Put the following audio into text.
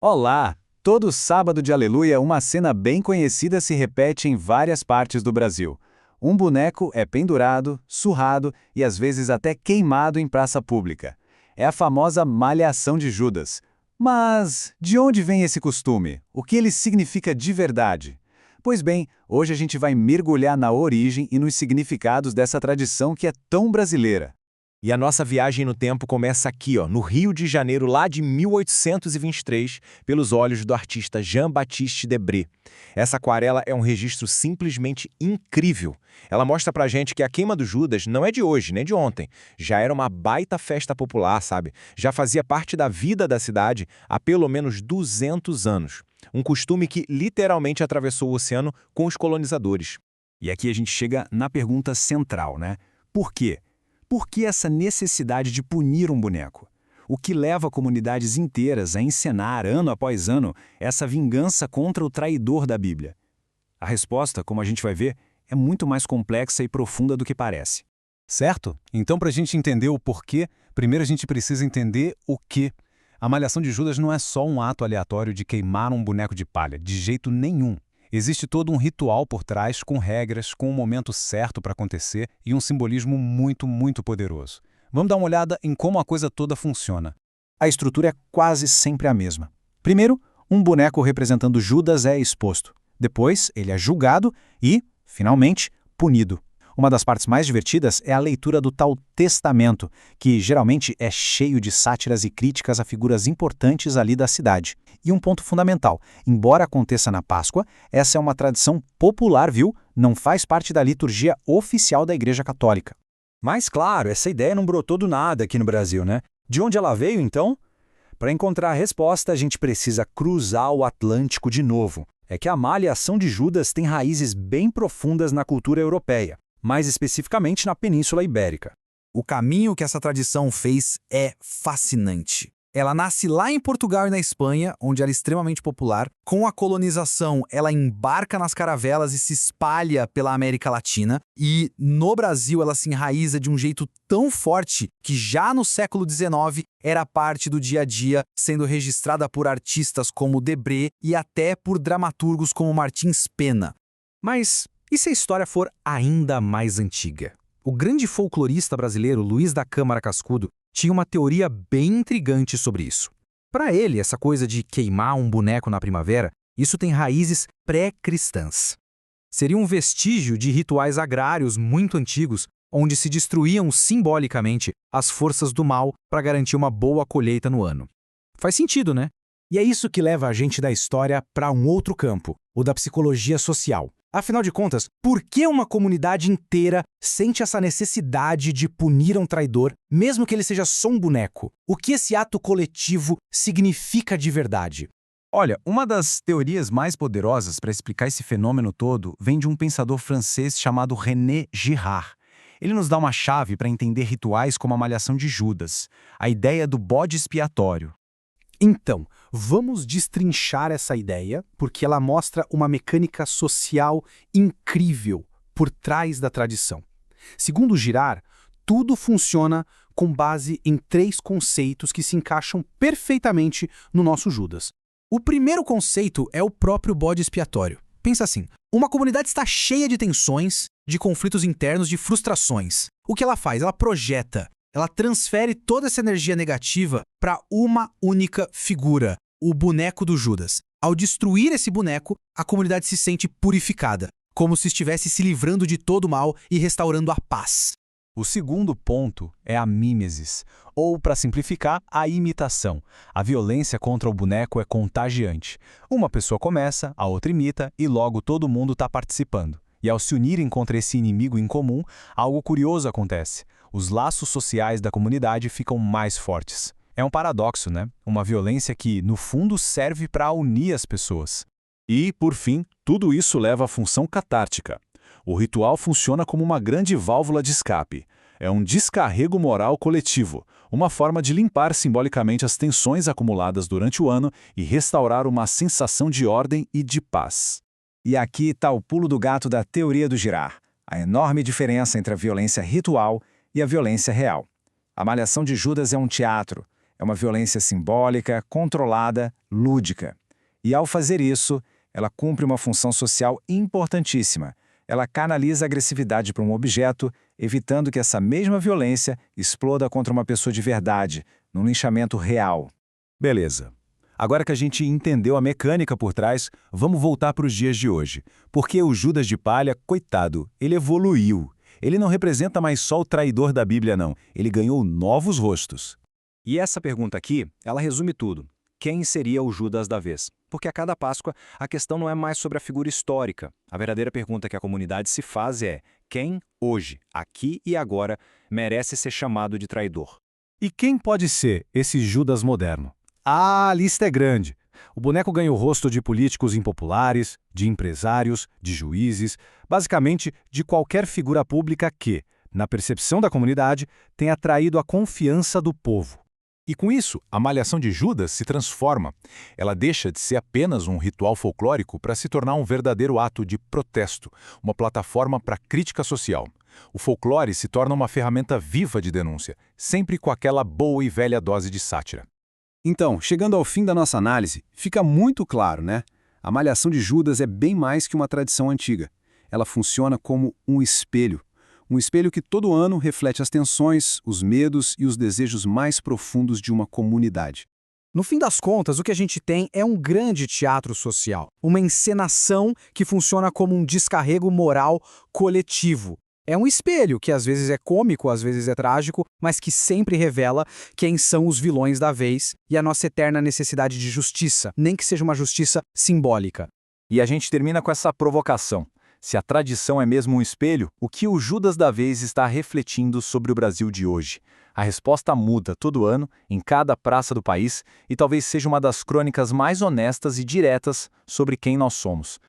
Olá! Todo sábado de Aleluia, uma cena bem conhecida se repete em várias partes do Brasil. Um boneco é pendurado, surrado e às vezes até queimado em praça pública. É a famosa Malhação de Judas. Mas de onde vem esse costume? O que ele significa de verdade? Pois bem, hoje a gente vai mergulhar na origem e nos significados dessa tradição que é tão brasileira. E a nossa viagem no tempo começa aqui, no Rio de Janeiro, lá de 1823, pelos olhos do artista Jean-Baptiste Debré. Essa aquarela é um registro simplesmente incrível. Ela mostra pra gente que a queima do Judas não é de hoje, nem de ontem. Já era uma baita festa popular, sabe? Já fazia parte da vida da cidade há pelo menos 200 anos. Um costume que literalmente atravessou o oceano com os colonizadores. E aqui a gente chega na pergunta central, né? Por quê? Por que essa necessidade de punir um boneco? O que leva comunidades inteiras a encenar, ano após ano, essa vingança contra o traidor da Bíblia? A resposta, como a gente vai ver, é muito mais complexa e profunda do que parece. Certo? Então, para a gente entender o porquê, primeiro a gente precisa entender o quê. A Malhação de Judas não é só um ato aleatório de queimar um boneco de palha, de jeito nenhum. Existe todo um ritual por trás, com regras, com um momento certo para acontecer e um simbolismo muito poderoso. Vamos dar uma olhada em como a coisa toda funciona. A estrutura é quase sempre a mesma. Primeiro, um boneco representando Judas é exposto. Depois, ele é julgado e, finalmente, punido. Uma das partes mais divertidas é a leitura do tal testamento, que geralmente é cheio de sátiras e críticas a figuras importantes ali da cidade. E um ponto fundamental, embora aconteça na Páscoa, essa é uma tradição popular, viu? Não faz parte da liturgia oficial da Igreja Católica. Mas claro, essa ideia não brotou do nada aqui no Brasil, né? De onde ela veio, então? Para encontrar a resposta, a gente precisa cruzar o Atlântico de novo. É que a Malhação de Judas tem raízes bem profundas na cultura europeia, mais especificamente na Península Ibérica. O caminho que essa tradição fez é fascinante. Ela nasce lá em Portugal e na Espanha, onde era extremamente popular. Com a colonização, ela embarca nas caravelas e se espalha pela América Latina. E no Brasil, ela se enraiza de um jeito tão forte que já no século XIX era parte do dia a dia, sendo registrada por artistas como Debré e até por dramaturgos como Martins Pena. Mas e se a história for ainda mais antiga? O grande folclorista brasileiro Luiz da Câmara Cascudo tinha uma teoria bem intrigante sobre isso. Para ele, essa coisa de queimar um boneco na primavera, isso tem raízes pré-cristãs. Seria um vestígio de rituais agrários muito antigos, onde se destruíam simbolicamente as forças do mal para garantir uma boa colheita no ano. Faz sentido, né? E é isso que leva a gente da história para um outro campo, o da psicologia social. Afinal de contas, por que uma comunidade inteira sente essa necessidade de punir um traidor, mesmo que ele seja só um boneco? O que esse ato coletivo significa de verdade? Olha, uma das teorias mais poderosas para explicar esse fenômeno todo vem de um pensador francês chamado René Girard. Ele nos dá uma chave para entender rituais como a Malhação de Judas, a ideia do bode expiatório. Então, vamos destrinchar essa ideia, porque ela mostra uma mecânica social incrível por trás da tradição. Segundo Girard, tudo funciona com base em 3 conceitos que se encaixam perfeitamente no nosso Judas. O primeiro conceito é o próprio bode expiatório. Pensa assim, uma comunidade está cheia de tensões, de conflitos internos, de frustrações. O que ela faz? Ela projeta. Ela transfere toda essa energia negativa para uma única figura, o boneco do Judas. Ao destruir esse boneco, a comunidade se sente purificada, como se estivesse se livrando de todo o mal e restaurando a paz. O segundo ponto é a mímesis, ou, para simplificar, a imitação. A violência contra o boneco é contagiante. Uma pessoa começa, a outra imita e logo todo mundo está participando. E ao se unirem contra esse inimigo em comum, algo curioso acontece. Os laços sociais da comunidade ficam mais fortes. É um paradoxo, né? Uma violência que, no fundo, serve para unir as pessoas. E, por fim, tudo isso leva à função catártica. O ritual funciona como uma grande válvula de escape. É um descarrego moral coletivo, uma forma de limpar simbolicamente as tensões acumuladas durante o ano e restaurar uma sensação de ordem e de paz. E aqui está o pulo do gato da teoria do Girard, a enorme diferença entre a violência ritual e a violência real. A Malhação de Judas é um teatro, É uma violência simbólica, controlada, lúdica. E ao fazer isso, ela cumpre uma função social importantíssima. Ela canaliza a agressividade para um objeto, evitando que essa mesma violência exploda contra uma pessoa de verdade, num linchamento real. Beleza. Agora que a gente entendeu a mecânica por trás, vamos voltar para os dias de hoje. Porque o Judas de Palha, coitado, ele evoluiu. Ele não representa mais só o traidor da Bíblia, não. Ele ganhou novos rostos. E essa pergunta aqui, ela resume tudo. Quem seria o Judas da vez? Porque a cada Páscoa, a questão não é mais sobre a figura histórica. A verdadeira pergunta que a comunidade se faz é: quem, hoje, aqui e agora, merece ser chamado de traidor? E quem pode ser esse Judas moderno? A lista é grande. O boneco ganha o rosto de políticos impopulares, de empresários, de juízes, basicamente de qualquer figura pública que, na percepção da comunidade, tenha atraído a confiança do povo. E com isso, a malhação de Judas se transforma. Ela deixa de ser apenas um ritual folclórico para se tornar um verdadeiro ato de protesto, uma plataforma para crítica social. O folclore se torna uma ferramenta viva de denúncia, sempre com aquela boa e velha dose de sátira. Então, chegando ao fim da nossa análise, fica muito claro, né? A malhação de Judas é bem mais que uma tradição antiga. Ela funciona como um espelho que todo ano reflete as tensões, os medos e os desejos mais profundos de uma comunidade. No fim das contas, o que a gente tem é um grande teatro social, uma encenação que funciona como um descarrego moral coletivo. É um espelho que às vezes é cômico, às vezes é trágico, mas que sempre revela quem são os vilões da vez e a nossa eterna necessidade de justiça, nem que seja uma justiça simbólica. E a gente termina com essa provocação. Se a tradição é mesmo um espelho, o que o Judas da vez está refletindo sobre o Brasil de hoje? A resposta muda todo ano, em cada praça do país, e talvez seja uma das crônicas mais honestas e diretas sobre quem nós somos.